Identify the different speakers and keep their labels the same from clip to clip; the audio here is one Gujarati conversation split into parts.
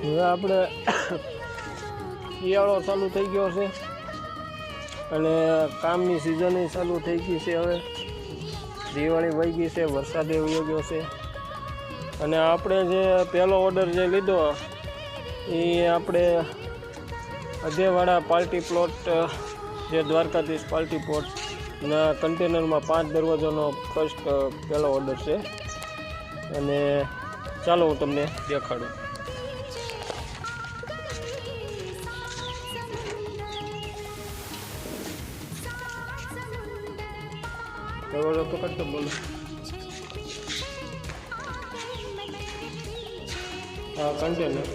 Speaker 1: હવે આપણે શિયાળો ચાલુ થઈ ગયો છે અને કામની સિઝન ચાલુ થઈ ગઈ છે. હવે દિવાળી વહી ગઈ છે, વરસાદે વહી ગયો છે અને આપણે જે પહેલો ઓર્ડર જે લીધો એ આપણે અધેવાડા પાર્ટી પ્લોટ જે દ્વારકાધીશ પાર્ટી પ્લોટના કન્ટેનરમાં 5 દરવાજાનો ફર્સ્ટ પહેલો ઓર્ડર છે અને ચાલો હું તમને દેખાડું. દરવાજો પકડતો બોલો. આ કન્ટેનર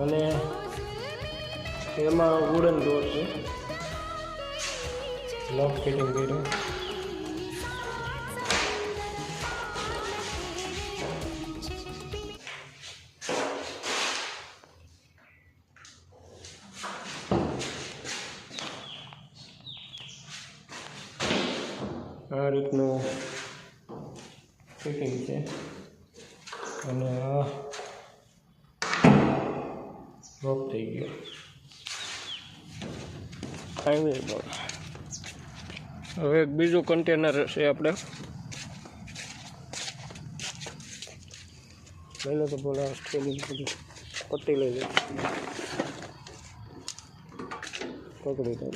Speaker 1: અને એમાં વુડન ડોર છે, લોક ફિટિંગ કર્યું. આ રીતનું ફિટિંગ છે અને આ લોક થઈ ગયો. હવે એક બીજું કન્ટેનર છે, આપણે લઈ લો તો બોલા સ્ટેલિંગ બધું પટ્ટી લઈ લો, પકડી દો.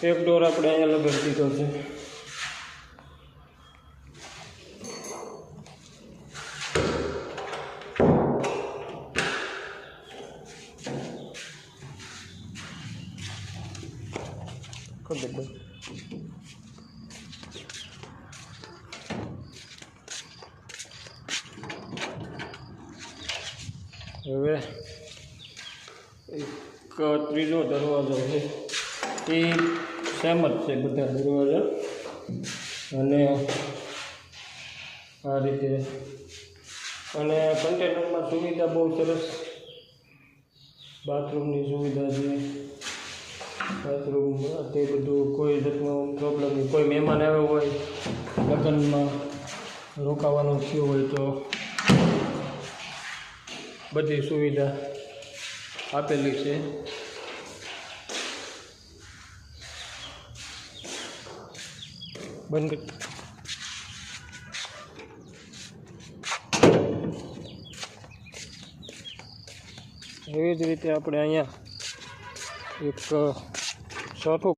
Speaker 1: એક ડોર આપણે અહીંયા લગાડી દીધો છે. હવે એક ત્રીજો દરવાજો છે, એ સેમ જ છે બધા દરવાજા અને આ રીતે. અને કન્ટેનરમાં સુવિધા બહુ સરસ, બાથરૂમની સુવિધા છે. બાથરૂમ તે બધું કોઈ જાતનો પ્રોબ્લેમ નહીં. કોઈ મહેમાન આવ્યો હોય, લગ્નમાં રોકાવાનું થયું હોય તો બધી સુવિધા આપેલી છે. બંધ એવી જ રીતે આપણે અહીંયા એક ચોથું